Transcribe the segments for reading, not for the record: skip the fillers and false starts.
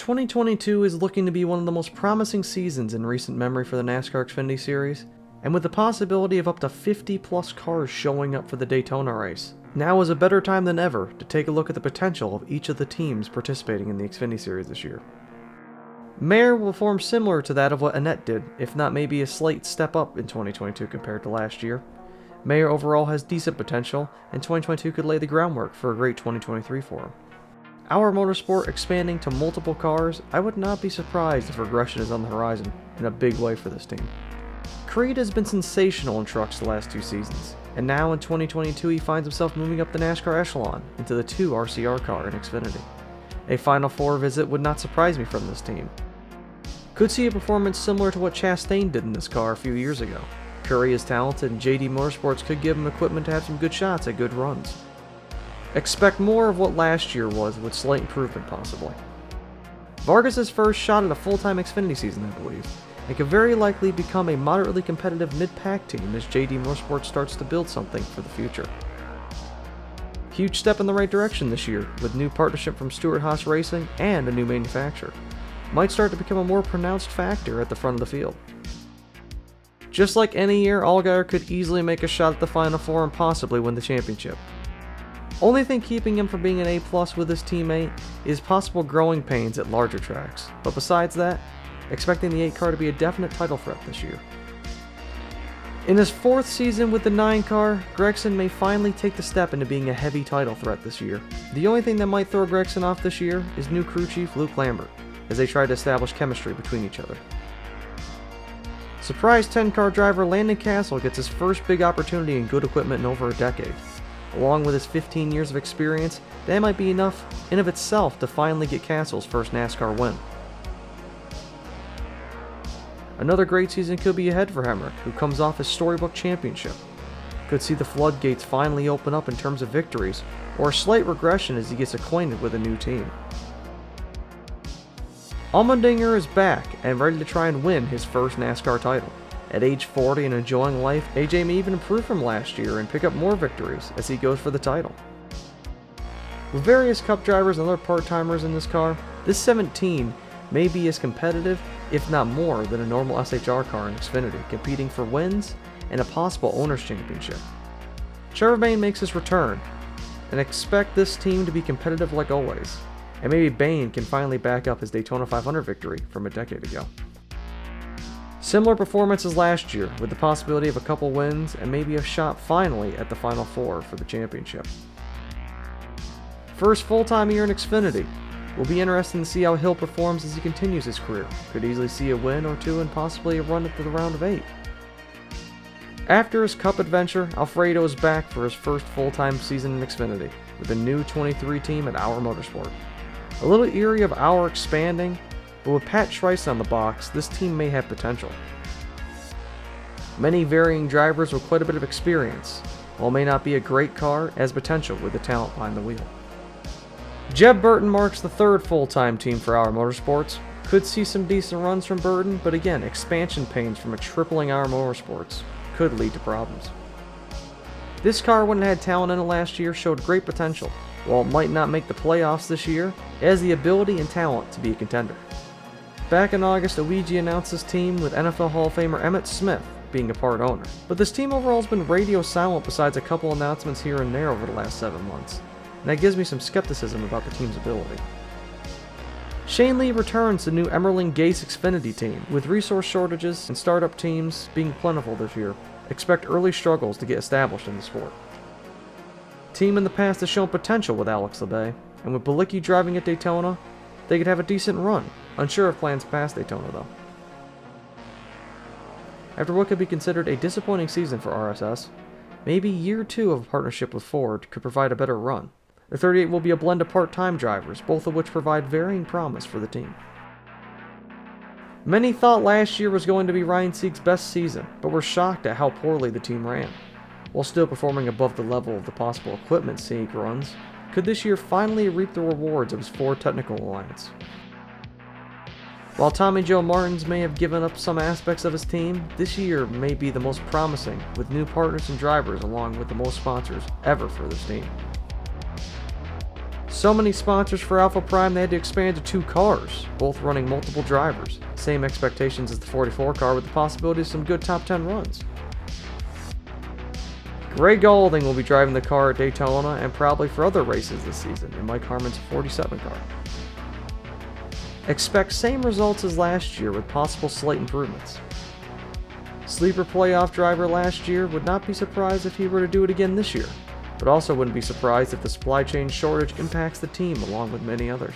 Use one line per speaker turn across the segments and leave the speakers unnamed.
2022 is looking to be one of the most promising seasons in recent memory for the NASCAR Xfinity Series, and with the possibility of up to 50 plus cars showing up for the Daytona race, now is a better time than ever to take a look at the potential of each of the teams participating in the Xfinity Series this year. Mayer will perform similar to that of what Annett did, if not maybe a slight step up in 2022 compared to last year. Mayer overall has decent potential, and 2022 could lay the groundwork for a great 2023 for him. Our Motorsport expanding to multiple cars, I would not be surprised if regression is on the horizon in a big way for this team. Creed has been sensational in trucks the last 2 seasons, and now in 2022 he finds himself moving up the NASCAR echelon into the 2 RCR car in Xfinity. A Final Four visit would not surprise me from this team. Could see a performance similar to what Chastain did in this car a few years ago. Curry is talented, and JD Motorsports could give him equipment to have some good shots at good runs. Expect more of what last year was, with slight improvement possibly. Vargas' first shot at a full-time Xfinity season, I believe, and could very likely become a moderately competitive mid-pack team as JD Motorsports starts to build something for the future. Huge step in the right direction this year, with new partnership from Stewart-Haas Racing and a new manufacturer. Might start to become a more pronounced factor at the front of the field. Just like any year, Allgaier could easily make a shot at the Final Four and possibly win the championship. Only thing keeping him from being an A+ with his teammate is possible growing pains at larger tracks, but besides that, expecting the 8 car to be a definite title threat this year. In his 4th season with the 9 car, Gragson may finally take the step into being a heavy title threat this year. The only thing that might throw Gragson off this year is new crew chief Luke Lambert, as they try to establish chemistry between each other. Surprise 10 car driver Landon Castle gets his first big opportunity in good equipment in over a decade. Along with his 15 years of experience, that might be enough in of itself to finally get Castle's first NASCAR win. Another great season could be ahead for Hemrick, who comes off his storybook championship. Could see the floodgates finally open up in terms of victories, or a slight regression as he gets acquainted with a new team. Allmendinger is back and ready to try and win his first NASCAR title. At age 40 and enjoying life, AJ may even improve from last year and pick up more victories as he goes for the title. With various Cup drivers and other part-timers in this car, this 17 may be as competitive, if not more, than a normal SHR car in Xfinity, competing for wins and a possible Owners' Championship. Trevor Bayne makes his return, and expect this team to be competitive like always, and maybe Bayne can finally back up his Daytona 500 victory from a decade ago. Similar performance as last year, with the possibility of a couple wins and maybe a shot finally at the Final Four for the championship. First full-time year in Xfinity. Will be interesting to see how Hill performs as he continues his career. Could easily see a win or 2 and possibly a run into the round of 8. After his Cup adventure, Alfredo is back for his first full-time season in Xfinity, with a new 23 team at Our Motorsport. A little eerie of Our expanding, but with Pat Schreiss on the box, this team may have potential. Many varying drivers with quite a bit of experience, while it may not be a great car, has potential with the talent behind the wheel. Jeb Burton marks the 3rd full-time team for Our Motorsports. Could see some decent runs from Burton, but again, expansion pains from a tripling Our Motorsports could lead to problems. This car, when it had talent in it last year, showed great potential. While it might not make the playoffs this year, it has the ability and talent to be a contender. Back in August, Ouija announced this team with NFL Hall of Famer Emmitt Smith being a part owner. But this team overall has been radio silent besides a couple announcements here and there over the last 7 months, and that gives me some skepticism about the team's ability. Shane Lee returns to the new Emerling-Gase Xfinity team, with resource shortages and startup teams being plentiful this year. Expect early struggles to get established in the sport. Team in the past has shown potential with Alex Labbe, and with Bilicki driving at Daytona, they could have a decent run. Unsure of plans past Daytona though. After what could be considered a disappointing season for RSS, maybe year 2 of a partnership with Ford could provide a better run. The 38 will be a blend of part-time drivers, both of which provide varying promise for the team. Many thought last year was going to be Ryan Sieg's best season, but were shocked at how poorly the team ran. While still performing above the level of the possible equipment Sieg runs, could this year finally reap the rewards of his Ford technical alliance. While Tommy Joe Martins may have given up some aspects of his team, this year may be the most promising, with new partners and drivers along with the most sponsors ever for this team. So many sponsors for Alpha Prime they had to expand to 2 cars, both running multiple drivers. Same expectations as the 44 car with the possibility of some good top 10 runs. Gray Goulding will be driving the car at Daytona and probably for other races this season in Mike Harmon's 47 car. Expect same results as last year with possible slight improvements. Sleeper playoff driver last year, would not be surprised if he were to do it again this year, but also wouldn't be surprised if the supply chain shortage impacts the team along with many others.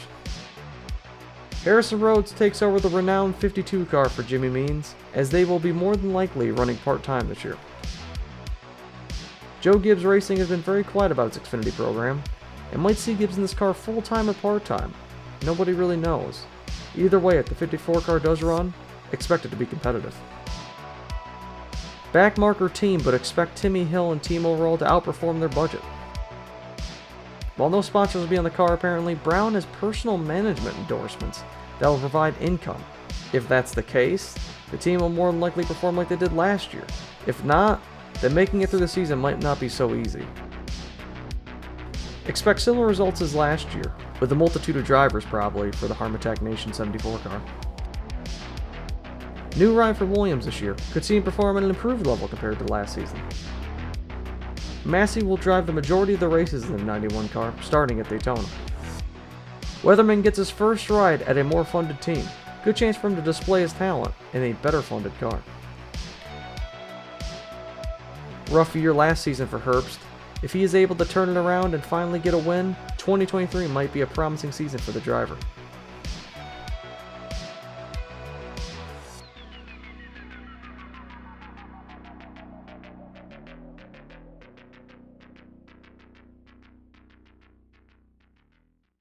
Harrison Rhodes takes over the renowned 52 car for Jimmy Means, as they will be more than likely running part-time this year. Joe Gibbs Racing has been very quiet about its Xfinity program, and might see Gibbs in this car full-time or part-time. Nobody really knows. Either way, if the 54 car does run, expect it to be competitive. Backmarker team, but expect Timmy Hill and Team Overall to outperform their budget. While no sponsors will be on the car apparently, Brown has personal management endorsements that will provide income. If that's the case, the team will more than likely perform like they did last year. If not, then making it through the season might not be so easy. Expect similar results as last year, with a multitude of drivers probably for the Harmatech Nation 74 car. New ride for Williams this year, could see him perform at an improved level compared to last season. Massey will drive the majority of the races in the 91 car, starting at Daytona. Weatherman gets his first ride at a more funded team, good chance for him to display his talent in a better funded car. Rough year last season for Herbst. If he is able to turn it around and finally get a win, 2023 might be a promising season for the driver.